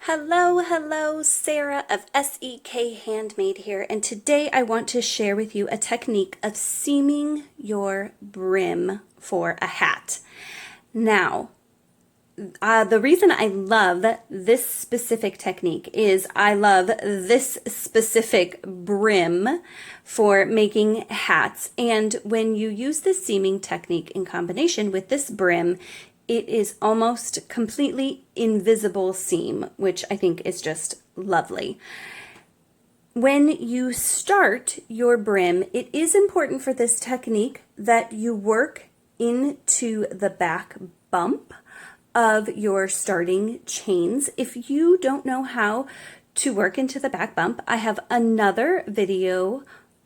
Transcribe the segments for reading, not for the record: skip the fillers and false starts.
Hello, Sarah of SEK Handmade here, and today I want to share with you a technique of seaming your brim for a hat. Now, the reason I love this specific technique is I love this specific brim for making hats, and when you use this seaming technique in combination with this brim, it is almost completely invisible seam, which I think is just lovely. When you start your brim, it is important for this technique that you work into the back bump of your starting chains. If you don't know how to work into the back bump, I have another video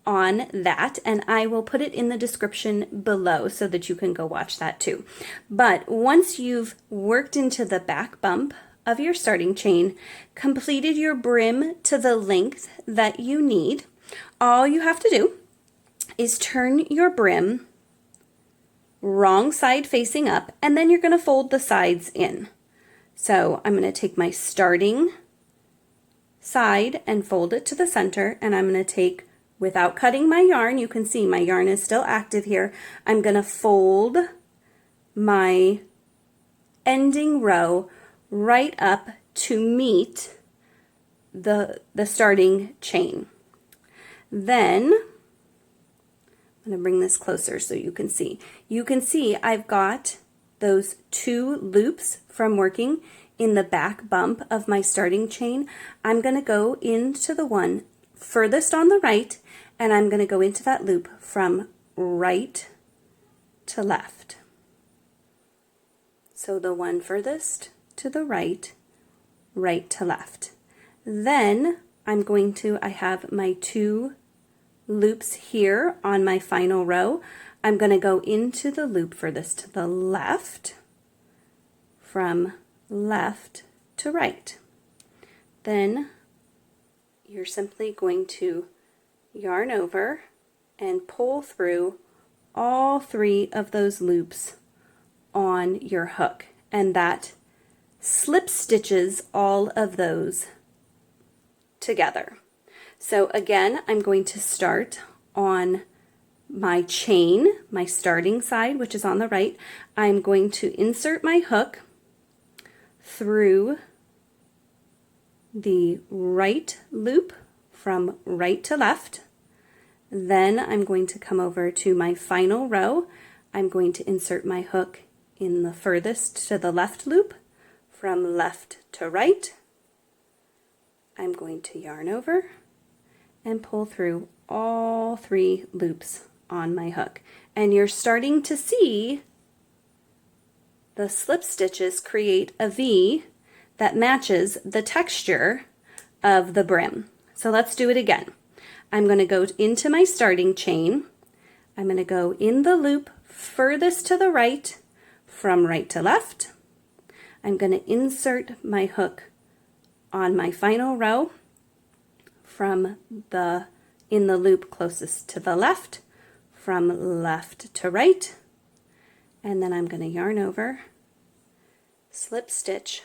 on that, and I will put it in the description below so that you can go watch that too. But once you've worked into the back bump of your starting chain, completed your brim to the length that you need, all you have to do is turn your brim wrong side facing up, and then you're going to fold the sides in. So I'm going to take my starting side and fold it to the center, and I'm going to take, without cutting my yarn, you can see my yarn is still active here, I'm going to fold my ending row right up to meet the starting chain. Then I'm going to bring this closer so you can see. You can see I've got those two loops from working in the back bump of my starting chain. I'm going to go into the one furthest on the right, and I'm going to go into that loop from right to left. So the one furthest to the right, right to left. Then I have my two loops here on my final row. I'm going to go into the loop furthest to the left, from left to right. Then you're simply going to yarn over and pull through all three of those loops on your hook, and that slip stitches all of those together. So again, I'm going to start on my chain, my starting side, which is on the right. I'm going to insert my hook through the right loop from right to left. Then I'm going to come over to my final row. I'm going to insert my hook in the furthest to the left loop from left to right. I'm going to yarn over and pull through all three loops on my hook. And you're starting to see the slip stitches create a V that matches the texture of the brim. So let's do it again. I'm going to go into my starting chain. I'm going to go in the loop furthest to the right from right to left. I'm going to insert my hook on my final row from in the loop closest to the left, from left to right, and then I'm going to yarn over, slip stitch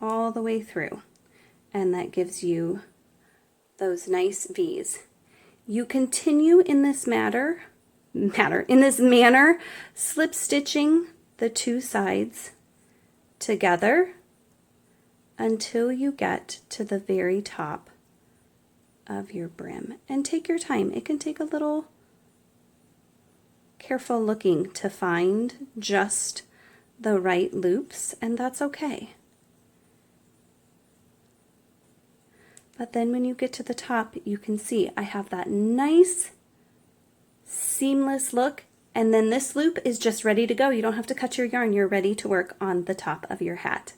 all the way through, and that gives you those nice V's. You continue in this manner, slip stitching the two sides together until you get to the very top of your brim. And take your time. It can take a little careful looking to find just the right loops, and that's okay. But then when you get to the top, you can see I have that nice seamless look, and then this loop is just ready to go. You don't have to cut your yarn. You're ready to work on the top of your hat.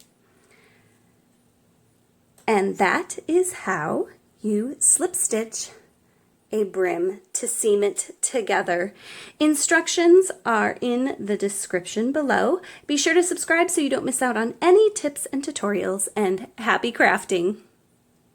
And that is how you slip stitch a brim to seam it together. Instructions are in the description below. Be sure to subscribe so you don't miss out on any tips and tutorials, and happy crafting!